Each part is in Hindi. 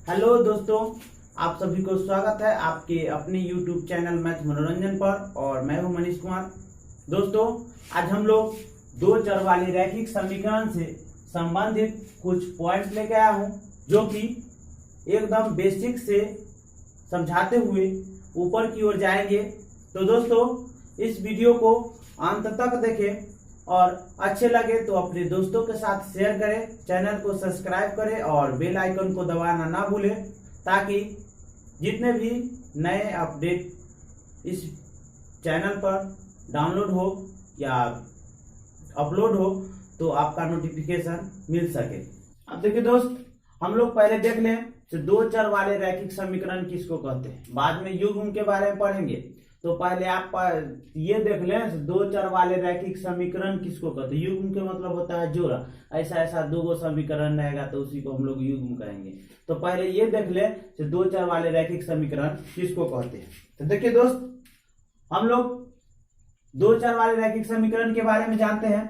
हेलो दोस्तों, आप सभी को स्वागत है आपके अपने YouTube चैनल मैथ मनोरंजन पर। और मैं हूं मनीष कुमार। दोस्तों, आज हम लोग दो चर वाले रैखिक समीकरण से संबंधित कुछ पॉइंट्स लेके आया हूं, जो कि एकदम बेसिक से समझाते हुए ऊपर की ओर जाएंगे। तो दोस्तों, इस वीडियो को अंत तक देखें और अच्छे लगे तो अपने दोस्तों के साथ शेयर करें, चैनल को सब्सक्राइब करें और बेल आइकन को दबाना ना भूलें, ताकि जितने भी नए अपडेट इस चैनल पर डाउनलोड हो या अपलोड हो तो आपका नोटिफिकेशन मिल सके। अब देखिए दोस्त, हम लोग पहले देख लें तो दो चर वाले रैखिक समीकरण किसको कहते हैं, बाद में युग्म के बारे में पढ़ेंगे। तो पहले आप ये देख लें दो चर वाले रैखिक समीकरण किसको कहते हैं। युग्म के मतलब होता है जोड़ा, ऐसा ऐसा दो समीकरण रहेगा तो उसी को हम लोग युग्म कहेंगे। तो पहले ये देख लें कि दो चर वाले रैखिक समीकरण किसको कहते हैं। तो देखिए दोस्त, हम लोग दो चर वाले रैखिक समीकरण के बारे में जानते हैं।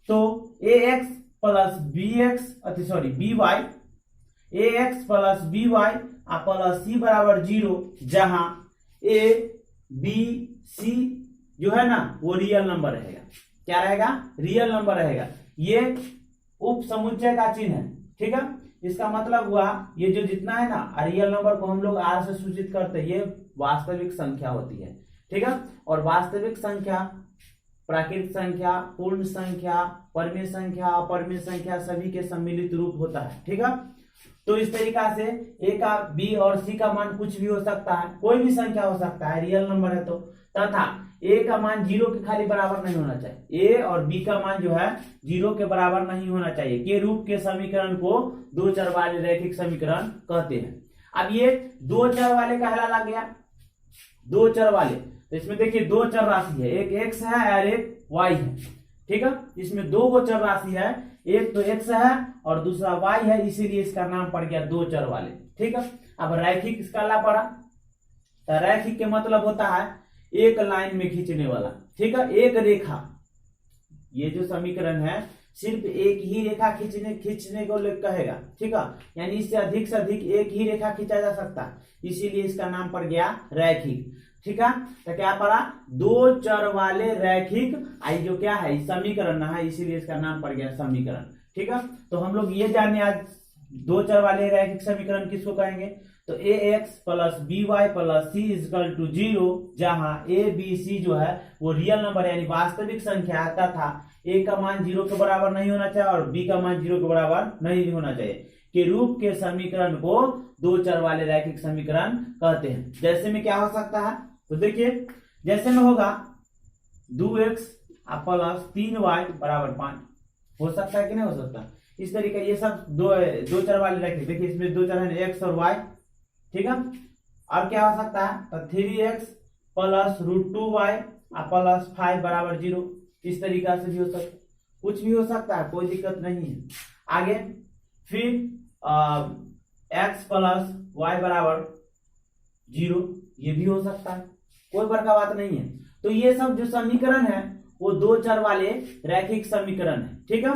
तो ax plus b y ax plus b y plus c बराबर 0, जहां ए बी सी जो है ना वो रियल नंबर रहेगा। क्या रहेगा? रियल नंबर रहेगा। ये उप समुच्चय का चिन्ह है, ठीक है। इसका मतलब हुआ ये जो जितना है ना रियल नंबर को हम लोग आर से सूचित करते हैं, ये वास्तविक संख्या होती है, ठीक है। और वास्तविक संख्या, प्राकृतिक संख्या, पूर्ण संख्या, परिमेय संख्या, अपरिमेय संख्या सभी के सम्मिलित रूप होता है, ठीक है। तो इस तरीका से ए का बी और सी का मान कुछ भी हो सकता है, कोई भी संख्या हो सकता है, रियल नंबर है तो। तथा ए का मान 0 के खाली बराबर नहीं होना चाहिए। ए और बी का मान जो है 0 के बराबर नहीं होना चाहिए के रूप के समीकरण को दो चर वाले रैखिक समीकरण कहते हैं। अब ये दो चर वाले कहला लग गया, दो चर वाले। तो इसमें देखिए दो चर राशि है, एक एक्स है और एक वाई है, ठीक है। इसमें दो गो चर राशि है, एक तो एक्स है और दूसरा वाई है, इसीलिए इसका नाम पड़ गया दो चर वाले, ठीक है। अब रैखिक इसका ला पड़ा, तो रैखिक के मतलब होता है एक लाइन में खींचने वाला, ठीक है, एक रेखा। ये जो समीकरण है सिर्फ एक ही रेखा खींचने को कहेगा, ठीक है। यानी इससे अधिक एक ही रेखा खींचा जा सकता है, इसीलिए इसका नाम पड़ गया रैखिक, ठीक है। तो क्या पड़ा? दो चर वाले रैखिक, आई जो क्या है समीकरण है, इसीलिए इसका नाम पड़ गया समीकरण, ठीक है। तो हम लोग ये जाने आज दो चर वाले रैखिक समीकरण किसको कहेंगे। तो a x plus b y plus c equal to 0, जहां ए बी सी जो है वो रियल नंबर यानी वास्तविक संख्या आता था। ए का मान 0 के बराबर नहीं होना चाहिए और बी का मान 0 के बराबर नहीं होना चाहिए के रूप के समीकरण को दो चर वाले रैखिक समीकरण कहते हैं। जैसे में क्या हो सकता है, तो देखिए जैसे में होगा 2x प्लस 3y बराबर 5, हो सकता है कि नहीं हो सकता। इस तरीके ये सब दो चर वाले रैखिक, देखिए इसमें दो चर है x और y, ठीक है। अब क्या हो सकता है, तो 3x प्लस √2y प्लस 5 बराबर 0, इस तरीका से भी हो सकता है, कुछ भी हो सकता है, कोई दिक्कत नहीं है। आगे फिर x प्लस y बराबर 0, ये भी हो सकता है, कोई बड़का बात नहीं है। तो ये सब जो समीकरण है वो दो चर वाले रैखिक समीकरण है, ठीक है।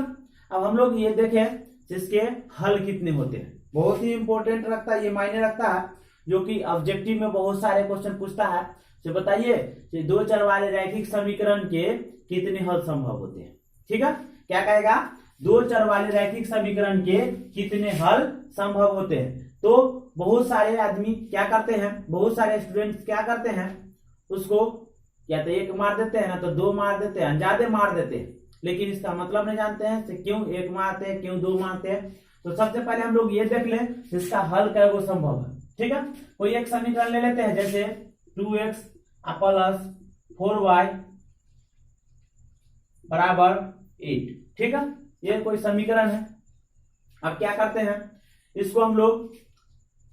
अब हम लोग ये देखें इसके हल कितने होते हैं, बहुत ही इंपॉर्टेंट रखता है, ये मायने रखता है, जो कि ऑब्जेक्टिव में बहुत सारे क्वेश्चन पूछता है। तो बताइए कि दो चर वाले रैखिक समीकरण के कितने हल संभव होते हैं, ठीक है। क्या कहेगा? दो चर वाले रैखिक समीकरण के कितने हल संभव होते हैं। तो बहुत सारे आदमी क्या करते हैं, बहुत सारे स्टूडेंट्स क्या करते हैं, उसको या तो एक मार देते हैं ना तो दो मार देते हैं, ज्यादा मार देते हैं, लेकिन इसका मतलब नहीं जानते हैं कि क्यों एक मारते हैं, क्यों दो मारते हैं। तो सबसे पहले हम लोग ये देख लें इसका हल क्या वो संभव है, ठीक है। कोई एक समीकरण ले लेते हैं, जैसे 2x प्लस 4y बराबर 8, ठीक है। ये कोई समीकरण है। अब क्या करते हैं, इसको हम लोग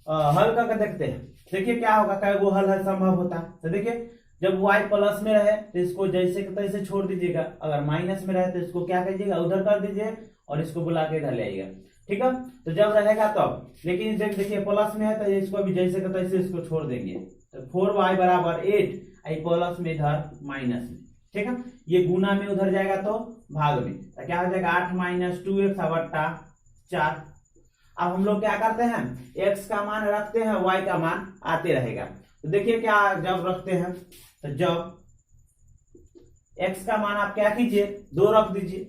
हल करके देखते हैं। देखिए क्या होगा, क्या वो हल संभव होता है। तो देखिए जब y प्लस में रहे तो इसको जैसे तैसे छोड़ दीजिएगा, अगर माइनस में रहे तो इसको क्या कीजिएगा, उधर कर दीजिए और इसको बुला के इधर ले आइएगा, ठीक है। तो जब रहेगा तब, लेकिन देखिए प्लस में है तो इसको भी जैसे तैसे इसको छोड़ देंगे। तो 4y बराबर 8, आई प्लस में इधर माइनस में, ठीक है। ये गुना में उधर जाएगा तो भाग में, तो क्या हो जाएगा 8 - 2x बट्टा 4। अब हम लोग क्या करते हैं, x का मान रखते हैं, y का मान आते रहेगा। तो देखिए क्या जब रखते हैं, तो जब x का मान आप क्या कीजिए 2 रख दीजिए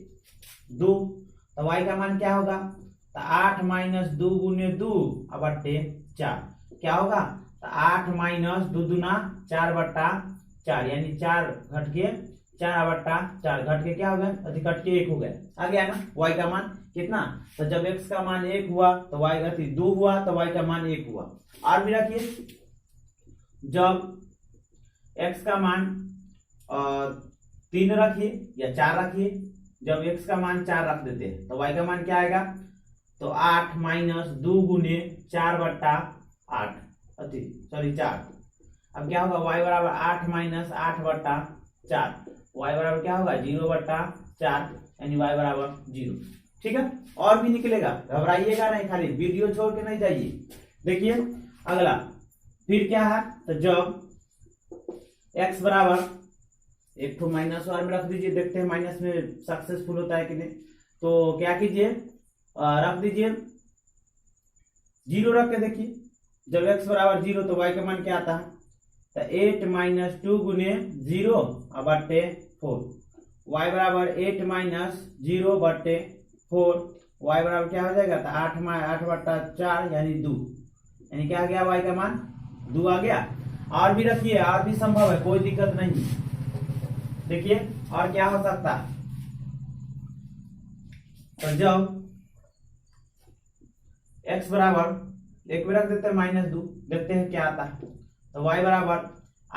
2, तो y का मान क्या होगा, तो 8 माइनस 2 गुने 2 बट्टे 4 क्या होगा, तो 8 माइनस 2 दूना 4 बट्टा 4 यानी 4 घट के 4 बट्टा 4 घट के क्या हो गया, अधिक घट के 1 हो गया। आ गया ना y का मान कितना, तो जब x का मान 1 हुआ तो y का 2 हुआ तो y का मान 1 हुआ। और भी रखिए, जब x का मान 3 रखिए या 4 रखिए, जब x का मान 4 रख देते हैं तो y का मान क्या आएगा, तो 8 माइनस 2 गुने 4 बट्टा 8 सॉरी 4। अब क्या होगा, y बराबर 8 माइनस 8 बट्टा 4, y बराबर क्या होगा 0 बट्टा 4 यानी y बराबर 0। ठीक है, और भी निकलेगा, घबराइएगा नहीं, खाली वीडियो छोड़ के नहीं जाइए। देखिए अगला फिर क्या है, तो जब x बराबर एक तो माइनस और में रख दीजिए, देखते हैं माइनस में सक्सेसफुल होता है कि नहीं। तो क्या कीजिए, रख दीजिए 0 रख के देखिए, जब x बराबर 0 तो y का मान क्या आता है, तो 8 माइनस 2 गुने 0 बट्टे 4, y बराबर 8 माइनस 0 बट्टे 4, y बराबर क्या हो जाएगा, तो 8 बट्टा 4 यानी 2, यानी क्या आ गया, y का मान 2 आ गया। और भी रखिए, और भी संभव है, कोई दिक्कत नहीं। देखिए और क्या हो सकता है, तो जब x बराबर एक में रख देते हैं माइनस 2, देखते हैं क्या आता है, तो y बराबर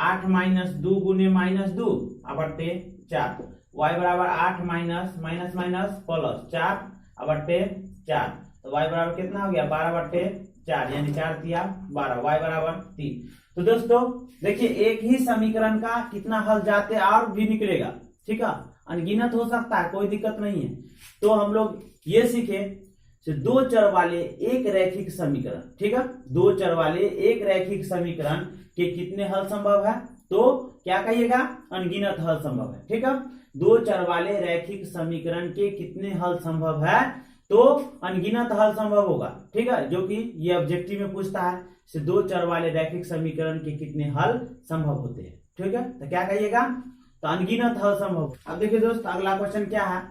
8 माइनस 2 गुने माइनस 2 बट्टे 4, y बराबर 8 माइनस माइनस माइनस प्लस 4 बट्टे 4, तो y बराबर कितना हो गया 12 बट्टे 4 यानी 4 तिया 12, y बराबर 3। तो दोस्तों देखिए एक ही समीकरण का कितना हल जाते और भी निकलेगा, ठीक है, अनगिनत हो सकता है, कोई दिक्कत नहीं है। तो हम लोग ये सीखे दो चर वाले एक रैखिक समीकरण, ठीक है, दो चर वाले एक रैखिक समीकरण के कितने हल संभव है, तो क्या कहिएगा, अनगिनत हल संभव है। ठीक है, दो चर वाले रैखिक समीकरण के कितने हल संभव है, तो अनगिनत हल संभव होगा। ठीक है, जो कि ये ऑब्जेक्टिव में पूछता है, दो चर वाले रैखिक समीकरण के कितने हल संभव होते हैं। ठीक है, तो क्या कहिएगा, तो अनगिनत हल संभव। अब देखिए दोस्त अगला क्वेश्चन क्या है,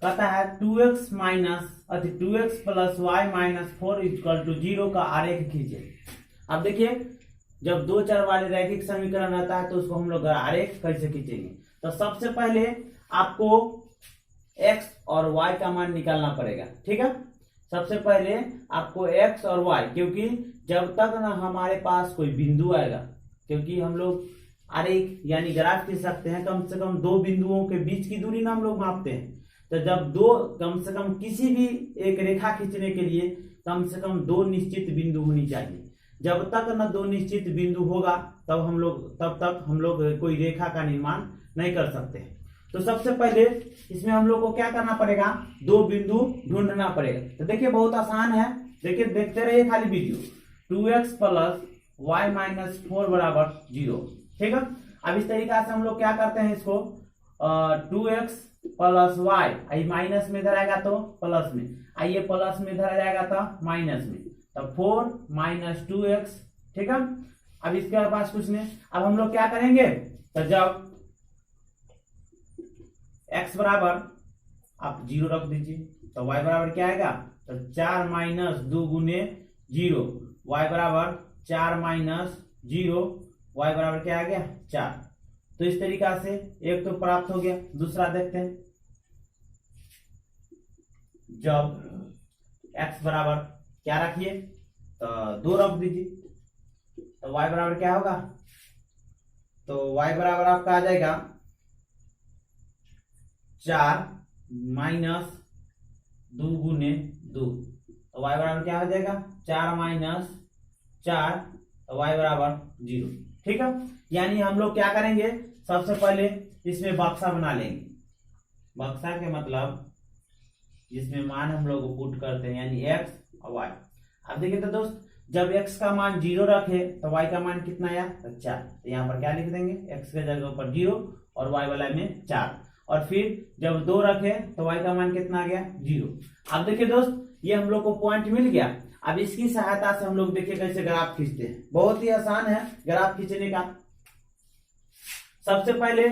कहता है 2x minus 2x plus Y minus 4 equal to 0 का आरेख खींचे। अब देखिए जब दो चर वाले रैखिक समीकरण रहता है तो उसको हम लोग आरेख कैसे खींचेंगे। तो सबसे पहले आपको x और y का मान निकालना पड़ेगा। ठीक है, सबसे पहले आपको x और y, क्योंकि जब तक ना हमारे पास कोई बिंदु आएगा, क्योंकि हम लोग आरेख यानी ग्राफ खींच सकते हैं, कम से कम दो बिंदुओं के बीच की दूरी ना हम लोग मापते हैं। तो जब दो कम से कम किसी भी एक रेखा खींचने के लिए कम से कम दो निश्चित बिंदु होनी चाहिए। जब तक न दो निश्चित बिंदु होगा तब तक हम लोग कोई रेखा का निर्माण नहीं कर सकते। तो सबसे पहले इसमें हम लोग को क्या करना पड़ेगा, दो बिंदु ढूंढना पड़ेगा। तो देखिए बहुत आसान है, देखिए देखते रहिए खाली video. 2x plus Y minus 4 बराबर 0। ठीक है, अब इस तरीका से हम लोग क्या करते हैं, इसको 2x प्लस वाई, आई माइनस में इधर आएगा तो प्लस में, आइए प्लस में इधर आ जाएगा तो माइनस में, तो 4 माइनस 2x। ठीक है, अब इसके पास कुछ नहीं। अब हम लोग क्या करेंगे, तो जब x बराबर आप 0 रख दीजिए तो y बराबर क्या आएगा, तो 4 माइनस 2 गुने 0, y बराबर 4 माइनस 0, y बराबर क्या आ गया 4। तो इस तरीका से एक तो प्राप्त हो गया। दूसरा देखते हैं, जब x बराबर क्या रखिए, तो 2 रख दीजिए, तो y बराबर क्या होगा, तो y बराबर आपका आ जाएगा 4 माइनस 2 गुने 2, तो y बराबर क्या हो जाएगा 4 माइनस 4, तो y बराबर 0। ठीक है, यानी हम लोग क्या करेंगे, सबसे पहले इसमें बक्सा बना लेंगे। बक्सा के मतलब जिसमें मान हम लोग पुट करते हैं, यानी x और y। अब देखिए तो दोस्त जब x का मान 0 रखे तो y का मान कितना आया, तो 4। तो यहाँ पर क्या लिख देंगे, x के जगह पर 0 और y वाला में 4। और फिर जब 2 रखे तो y का मान कितना आ गया 0। अब देखिए दोस्त, ये हम लोग को पॉइंट मिल गया। अब इसकी सहायता से हम लोग देखिए कैसे ग्राफ खींचते हैं। बहुत ही आसान है ग्राफ खींचने का। सबसे पहले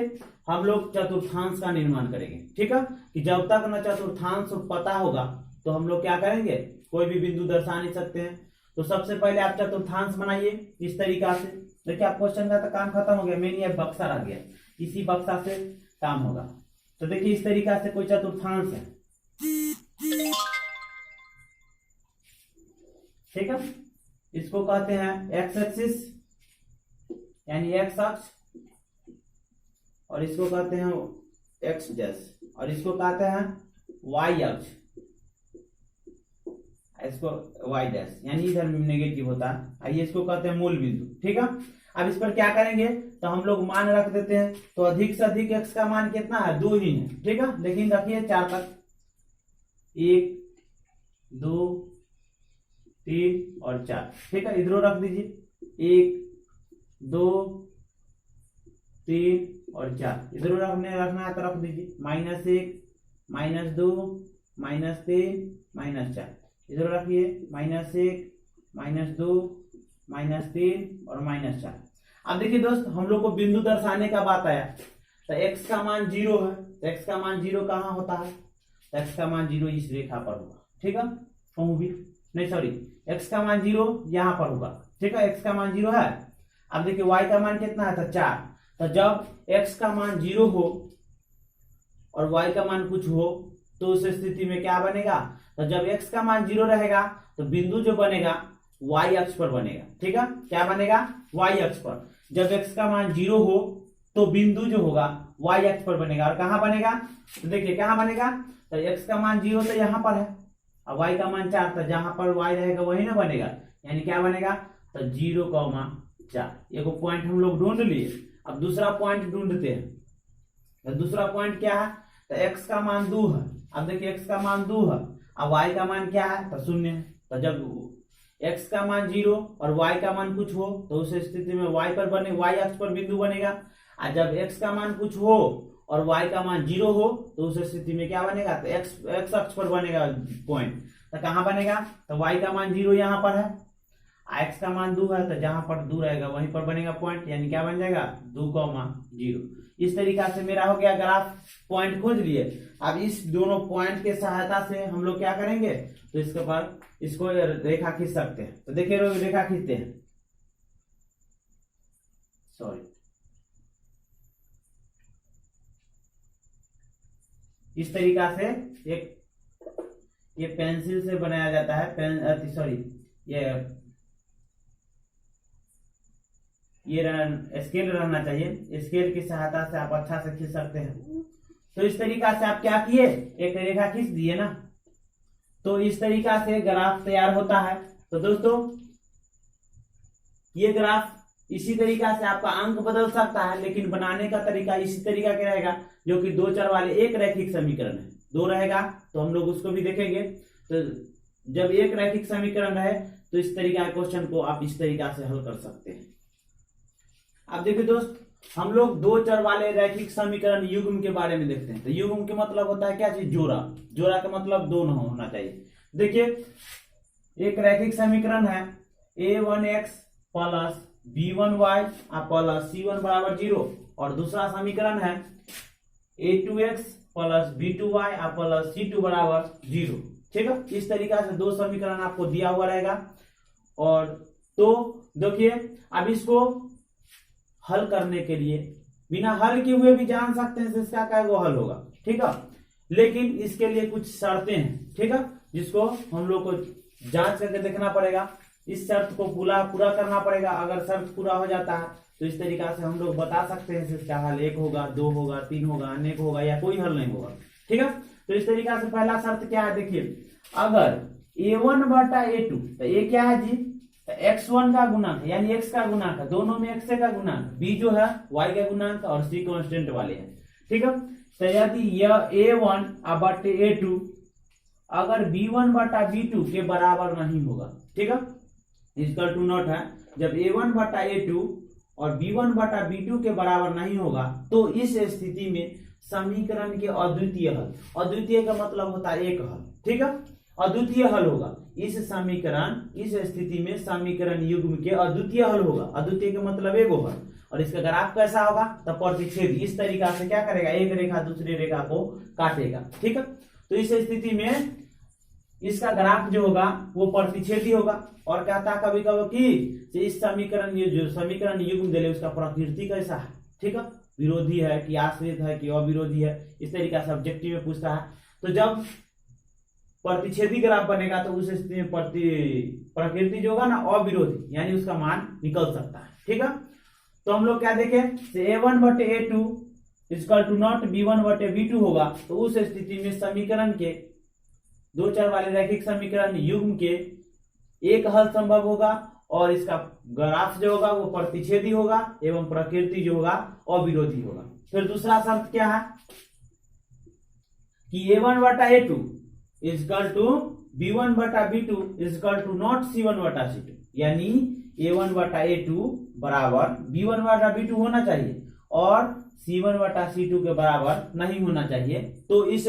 हम लोग चतुर्थांश का निर्माण करेंगे, ठीक है, कि जब तक न चतुर्थांश पता होगा तो हम लोग क्या करेंगे, कोई भी बिंदु दर्शा नहीं सकते हैं। तो सबसे पहले आप चतुर्थांश बनाइए इस तरीका से। देखिए आप क्वेश्चन का तो काम खत्म हो गया, मेन ये बक्सा रह गया, इसी बक्सा से काम होगा। तो देखिए इस तरीका से कोई चतुर्थांश है, ठीक है, इसको कहते हैं एक्स एक्सिस यानी एक्स अक्ष, और इसको कहते हैं एक्स डैश, और इसको कहते हैं वाई अक्ष, इसको वाई डैश यानी इधर नेगेटिव होता है। आइए इसको कहते हैं मूल बिंदु, ठीक है। अब इस पर क्या करेंगे, तो हम लोग मान रख देते हैं। तो अधिक से अधिक एक्स का मान कितना है 2 ही है, ठीक है, लेकिन रखिए 4 तक, 1 2 3 और 4, ठीक है। इधरों रख दीजिए 1 2 3 और 4, इधरों रखना है तो रख दीजिए -1 -2 -3 -4, इधर रखिए -1 -2 -3 और -4। अब देखिए दोस्त, हम लोग को बिंदु दर्शाने का बात आया, तो x का मान 0 है, तो x का मान 0 कहाँ होता है, तो x का मान 0 इस रेखा पर होगा, ठीक है, कहूँ भी नहीं, सॉरी, x का मान 0 यहाँ पर होगा, ठीक है, x का मान 0 है। अब देखिए y का मान कितना है, तो 4। तो जब x का मान 0 हो और y का मान कुछ हो तो उस स्थिति में क्या बनेगा, तो जब x का मान 0 रहेगा तो बिंदु जो बनेगा y अक्ष पर बनेगा, ठीक है, क्या बनेगा y अक्ष पर। जब x का मान 0 हो तो बिंदु जो होगा y अक्ष पर बनेगा, और कहाँ बनेगा, तो देखिए कहाँ बनेगा, तो x का मान 0 तो यहाँ पर है, और y का मान 4, तो जहां पर y रहेगा वही ना बनेगा, यानी क्या बनेगा, तो 0,4। एक पॉइंट हम लोग ढूंढ लिए। अब दूसरा पॉइंट ढूंढते हैं। तो दूसरा पॉइंट क्या है, तो x का मान 2 है। अब देखिए x का मान 2 है, अब y का मान क्या है, तो 0 है। तो जब x का मान 0 और y का मान कुछ हो तो उस स्थिति में y पर बने, y अक्ष पर बिंदु बनेगा। और जब x का मान कुछ हो और y का मान 0 हो तो उस स्थिति में क्या बनेगा, तो x अक्ष पर बनेगा पॉइंट। तो कहाँ बनेगा, तो y का मान 0 यहाँ पर है, x का मान 2 है, तो जहां पर 2 रहेगा वहीं पर बनेगा पॉइंट, यानी क्या बन जाएगा 2,0। इस तरीका से मेरा हो गया ग्राफ, पॉइंट खोज लिए। अब इस दोनों पॉइंट के सहायता से हम लोग क्या करेंगे, तो इसके बाद इसको रेखा खींच सकते हैं। तो देखिए रेखा खींचते हैं, सॉरी, इस तरीका से ये पेंसिल से बनाया जाता है, सॉरी, ये स्केल रहना चाहिए, स्केल की सहायता से आप अच्छा से खींच सकते हैं। तो इस तरीका से आप क्या किए, एक रेखा खींच दिए ना, तो इस तरीका से ग्राफ तैयार होता है। तो दोस्तों ये ग्राफ इसी तरीका से आपका अंक बदल सकता है, लेकिन बनाने का तरीका इसी तरीका का रहेगा, जो कि 2 चर वाले एक रैखिक समीकरण है। 2 रहेगा तो हम लोग उसको भी देखेंगे। तो जब एक रैखिक समीकरण रहे तो इस तरीका के क्वेश्चन को आप इस तरीका से हल कर सकते हैं। अब देखिए दोस्त, हम लोग 2 चर वाले रैखिक समीकरण युग्म के बारे में देखते हैं। तो युग्म के मतलब होता है क्या चीज, जोड़ा। जोड़ा का मतलब दोनों होना चाहिए। देखिए एक रैखिक समीकरण है a1x plus b1y plus c1 बराबर 0, और दूसरा समीकरण है a2x plus b2y plus c2 बराबर 0, ठीक है। इस तरीका से 2 समीकरण आपको दिया हुआ रहेगा। और तो देखिए अब इसको हल करने के लिए बिना हल किए हुए भी जान सकते हैं इसका क्या वो हल होगा, ठीक है, लेकिन इसके लिए कुछ शर्तें हैं, ठीक है, जिसको हम लोग को जांच करके देखना पड़ेगा। इस शर्त को पूरा करना पड़ेगा। अगर शर्त पूरा हो जाता है तो इस तरीका से हम लोग बता सकते हैं इसका हल 1 होगा, 2 होगा, 3 होगा, अनेक होगा, या कोई हल नहीं होगा, ठीक है। तो इस तरीका से पहला शर्त क्या है, देखिए अगर a1 बटा a2, तो ये क्या है जी, x1 का गुणांक यानी x का गुणांक है, दोनों में x का गुणांक, b जो है y का गुणांक और c कांस्टेंट वाले हैं, ठीक है। तो यदि यह a1 बटे a2 अगर b1 बटा b2 के बराबर नहीं होगा, ठीक है, इक्वल टू नॉट है, जब a1 बटा a2 और b1 बटा b2 के बराबर नहीं होगा तो इस स्थिति में समीकरण के अद्वितीय हल। अद्वितीय का मतलब होता है एक हल, ठीक है, अद्वितीय हल होगा इस समीकरण, इस स्थिति में समीकरण युग्म के अद्वितीय हल होगा। अद्वितीय का मतलब एगो हल, और इसका ग्राफ कैसा होगा, तब प्रतिच्छेदी इस तरीका से क्या करेगा, एक रेखा दूसरी रेखा को काटेगा, ठीक है। तो इस स्थिति में इसका ग्राफ जो होगा वो प्रतिच्छेदी होगा। और कहता है कभी कभी कि इस समीकरण, ये जो समीकरण युग्म दिले उसका प्रकृति कैसा है, ठीक है, विरोधी है कि आश्रित है कि अविरोधी है, इस तरीका से ऑब्जेक्टिव में पूछता है। तो जब प्रतिच्छेदी ग्राफ बनेगा तो उस स्थिति में प्रकृति जो होगा ना अविरोधी, यानी उसका मान निकल सकता है, ठीक है। तो हम लोग क्या देखें, a1/a2 = नॉट b1/b2 होगा। तो उस स्थिति में समीकरण के दो चर वाले रैखिक समीकरण युग्म के एक हल संभव होगा, और इसका ग्राफ जो होगा वो प्रतिच्छेदी होगा एवं प्रकृति जो होगा अविरोधी होगा। फिर दूसरा शर्त क्या है कि a1/a2 = b1/b2 = नॉट c1/c2, यानी a1/a2 बराबर b1/b2 होना चाहिए और c1/c2 के बराबर नहीं होना चाहिए। तो इस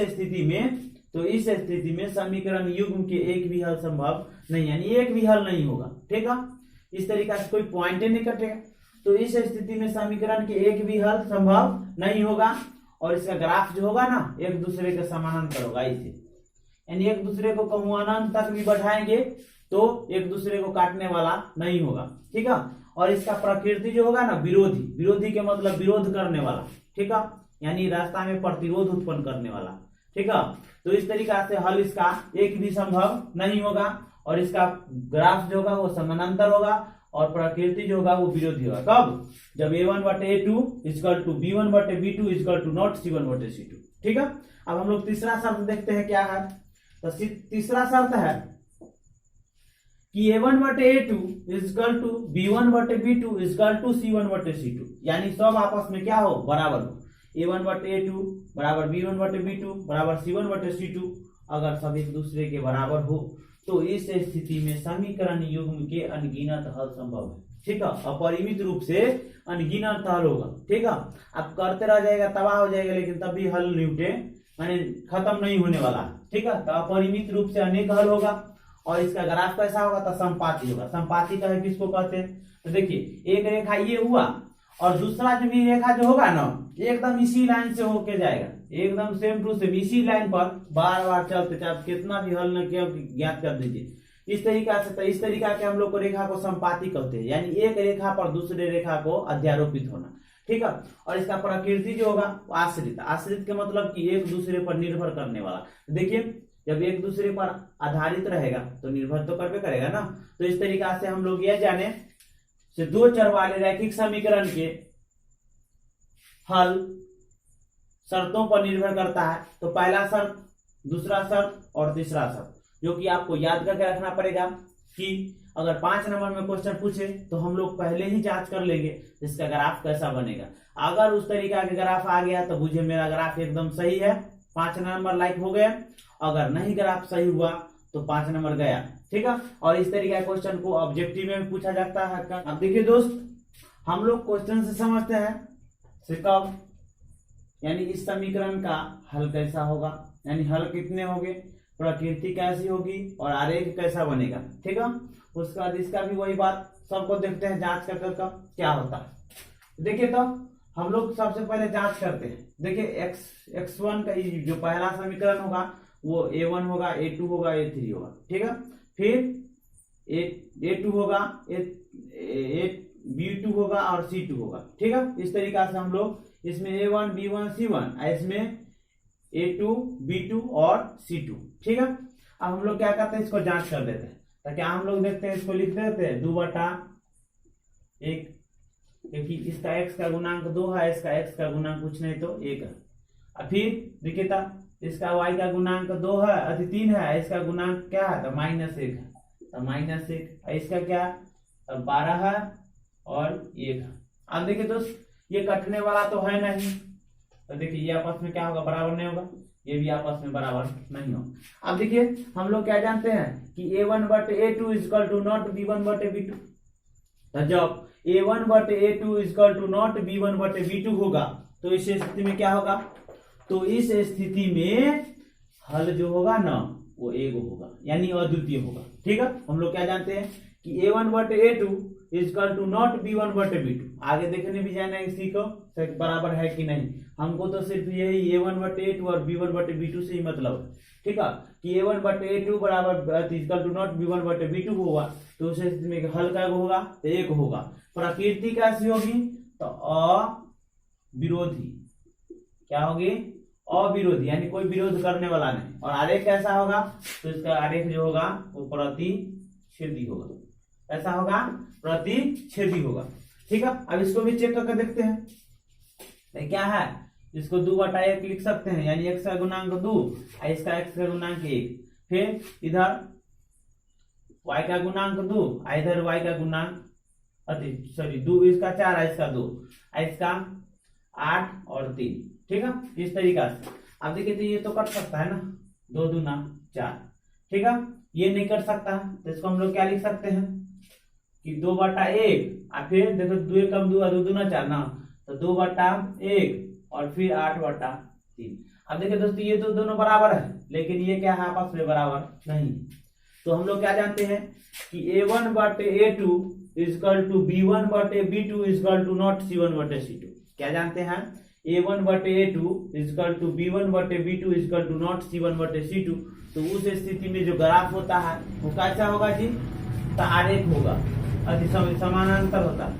स्थिति में समीकरण युग्म के एक भी हल संभव नहीं, यानी एक भी हल नहीं होगा, ठीक है। इस तरीका से कोई पॉइंट नहीं कटेगा। तो इस स्थिति में समीकरण के एक भी हल संभव नहीं होगा, और इसका ग्राफ जो होगा ना एक दूसरे के समानांतर होगा, इसे यानी एक दूसरे को कहूं अनंत तक भी बढ़ाएंगे तो एक दूसरे को काटने वाला नहीं होगा, ठीक है। और इसका प्रकृति जो होगा ना विरोधी, विरोधी के मतलब विरोध करने वाला, ठीक है, यानी रास्ता में प्रतिरोध उत्पन्न करने वाला, ठीक है। तो इस तरीका से हल इसका एक भी संभव नहीं होगा, और इसका ग्राफ जो होगा वो समानांतर होगा, और प्रकृति जो होगा वो विरोधी होगा। कब, जब a1/a2 = b1/b2 = नॉट c1/c2, ठीक है। अब हम लोग तीसरा शर्त देखते हैं क्या है। तो तीसरा शर्त है कि a1/a2 = b1/b2 = c1/c2, यानी सब आपस में क्या हो, बराबर हो। a1/a2 बराबर b1/b2 बराबर c1/c2 अगर सब एक दूसरे के बराबर हो तो इस स्थिति में समीकरण युग्म के अनगिनत हल संभव है, ठीक है। अपरिमित रूप से अनगिनत हल होगा, ठीक है। अब करते रह जाएगा, तबाह हो जाएगा, लेकिन तब भी हल न्यूटे माने खत्म नहीं होने वाला है, ठीक है। तो अपरिमित रूप से अनेक हल होगा, और इसका ग्राफ कैसा होगा, तो संपाती होगा। संपाती का है किसको कहते हैं, तो देखिए एक रेखा ये हुआ, और दूसरा जो भी रेखा जो होगा ना एकदम इसी लाइन से होके जाएगा, एकदम सेम टू सेम इसी लाइन पर बार बार चलते, चाहे कितना भी हल न किया ज्ञात कर दीजिए इस तरीका से। तो इस तरीका के हम लोग को रेखा को संपाती कहते हैं, यानी एक रेखा पर दूसरे रेखा को अध्यारोपित होना, ठीक है। और इसका प्रकृति जो होगा आश्रित, आश्रित के मतलब कि एक दूसरे पर निर्भर करने वाला। देखिए जब एक दूसरे पर आधारित रहेगा तो निर्भर तो करबे करेगा ना। तो इस तरीका से हम लोग यह जाने से दो चर वाले रैखिक समीकरण के हल शर्तों पर निर्भर करता है। तो पहला शर्त, दूसरा शर्त और तीसरा शर्त, जो कि आपको याद करके रखना पड़ेगा कि अगर 5 नंबर में क्वेश्चन पूछे तो हम लोग पहले ही जांच कर लेंगे इसका ग्राफ कैसा बनेगा। अगर उस तरीका के ग्राफ आ गया तो बुझे मेरा ग्राफ एकदम सही है, 5 नंबर लाइक हो गया। अगर नहीं ग्राफ सही हुआ तो 5 नंबर गया, ठीक है। और इस तरीके के क्वेश्चन को ऑब्जेक्टिव में पूछा जाता है। अब देखिए दोस्त, हम लोग क्वेश्चन से समझते हैं से कब, यानी इस समीकरण का हल कैसा होगा, यानी हल कितने होंगे, प्रकृति कैसी होगी और आरेख कैसा बनेगा, ठीक है। उसके बाद इसका भी वही बात सबको देखते हैं जांच कर क्या होता है। देखिए तो हम लोग सबसे पहले जांच करते हैं। देखिए x1 का जो पहला समीकरण होगा वो a1 होगा, a2 होगा, a3 होगा, ठीक है। फिर a2 होगा, b2 होगा और c2 होगा, ठीक है। इस तरीका से हम लोग इसमें a1 b1 c1, इसमें a2 b2 और c2, ठीक है। अब हम लोग क्या करते हैं, इसको जांच कर लेते हैं। तो क्या हम लोग देखते हैं, इसको लिख देते हैं 2/1, क्योंकि इसका x का गुणांक 2 है, इसका x का गुणांक कुछ नहीं तो 1 है। और फिर देखिए था इसका y का गुणांक 2 है, अति 3 है, इसका गुणांक क्या है तो -1 है, तो -1। इसका क्या तो 12 है और 1 है। अब देखिए दोस्त ये कटने वाला तो है नहीं, तो देखिए ये आपस में क्या होगा, बराबर नहीं होगा, ये भी आपस में बराबर नहीं होगा। अब देखिए हम लोग क्या जानते हैं कि a1/a2 = नॉट b1/b2। तो जब a1/a2 = नॉट b1/b2 होगा तो इस स्थिति में क्या होगा, तो इस स्थिति में हल जो होगा ना वो एक होगा, यानी अद्वितीय होगा। ठीक है, हम लोग क्या जानते हैं कि a1 बटे a2 is equal to not b1 बटे b2। आगे देखने भी जाना है इसी को बराबर है कि नहीं, हमको तो सिर्फ यही a1 बटे a2 और b1 बटे b2 से ही मतलब है। ठीक है, कि a1 बटे a2 बराबर इजकल टू नॉट b1 बटे b2 होगा, तो उस स्थिति में हल क्या होगा, तो एक होगा। प्रकृति कैसी होगी, तो अविरोधी। क्या होगी, अविरोधी, यानी कोई विरोध करने वाला नहीं। और आरेख कैसा होगा, तो इसका आरेख जो होगा वो प्रतिच्छेदी होगा। ऐसा होगा, प्रतिच्छेदी होगा। ठीक है, अब इसको भी चेक करके देखते हैं। तो क्या है, इसको 2/1 लिख सकते हैं, यानी x का गुणांक 2 और इसका x का गुणांक 1। फिर इधर y का गुणांक 2 और इधर y का गुणांक 2, इसका 4 है, इसका 2 और इसका 8 और 3। ठीक है, इस तरीका से। अब देखिए, तो ये तो कर सकता है ना, 2 दूना 4। ठीक है, ये नहीं कर सकता, तो इसको हम लोग क्या लिख सकते हैं कि 2/1 और फिर देखो 2 कम 2 2 दूना 4 ना, तो 2/1 और फिर 8/3। अब देखिए दोस्तों, ये तो दोनों बराबर है, लेकिन ये क्या है, आपस में बराबर नहीं। तो हम लोग क्या जानते हैं कि a1 बटे a2 इजकल टू b1 बटे b2 is equal to not c1 बटे c2। क्या जानते हैं, a1 बटे a2 इजकल टू b1 बटे b2 is equal to not c1 बटे c2। तो उस स्थिति में जो ग्राफ होता है वो कैसा होगा जी, तो आरेख होगा, अति समानांतर होता है।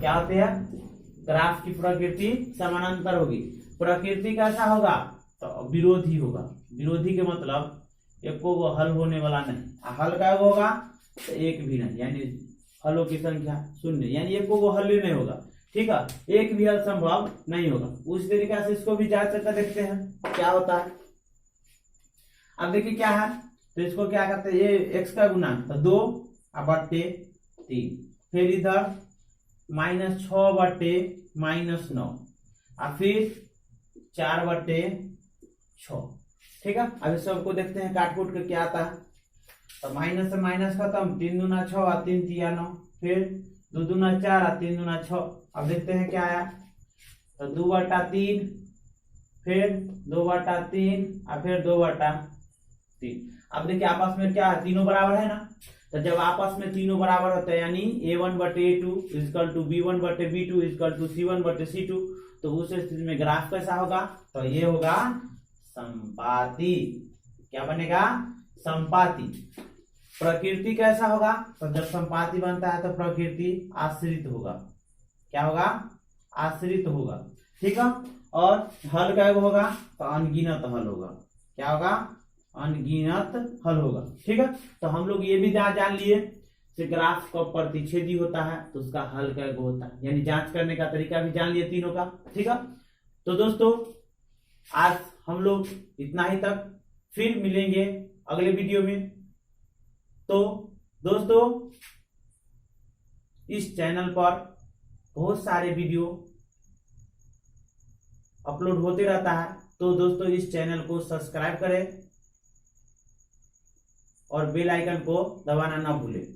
क्या होते हैं, ग्राफ की प्रकृति समानांतर होगी। प्रकृति कैसा होगा, तो विरोधी होगा। विरोधी के मतलब एक को हल होने वाला नहीं। हल क्या होगा, तो एक भी नहीं, यानी हलों की संख्या 0, यानी एक को हल ही नहीं होगा। ठीक है, एक भी हल संभव नहीं होगा। उस तरीके से इसको भी जांच करके देखते हैं क्या होता है। अब देखिए क्या है, तो इसको क्या करते हैं, ये x का गुणांक तो 2/3, फिर इधर -6/-9 और फिर 4/6। ठीक है, अब इस सबको देखते हैं काट कूट के क्या आता है। तो माइनस से माइनस खत्म, 3 दूना 6 और 3 तिया 9, फिर 2 दूना 4 और 3 दूना 6। अब देखते हैं क्या आया, तो 2/3, फिर 2/3 और फिर 2/3। अब देखिए आपस में क्या है, तीनों बराबर है ना। तो जब आपस में तीनों बराबर होते हैं, यानी a1 बटे a2 इजकल टू b1 बटे b2 इजकल टू c1 बटे c2, तो उस स्थिति में ग्राफ कैसा होगा, तो ये होगा संपाती। क्या बनेगा, संपाती। प्रकृति कैसा होगा, तो जब संपाती बनता है तो प्रकृति आश्रित होगा। क्या होगा, आश्रित होगा। ठीक है, और हल क्या होगा, तो अनगिनत हल होगा। क्या होगा, अनगिनत हल होगा। ठीक है, तो हम लोग ये भी जान लिए कि ग्राफ का प्रतिच्छेदी होता है तो उसका हल क्या होता है, यानी जांच करने का तरीका भी जान लिए तीनों का। ठीक है, तो दोस्तों आज हम लोग इतना ही तक, फिर मिलेंगे अगले वीडियो में। तो दोस्तों इस चैनल पर बहुत सारे वीडियो अपलोड होते रहता है, तो दोस्तों इस चैनल को सब्सक्राइब करें और बेल आइकन को दबाना ना भूलें।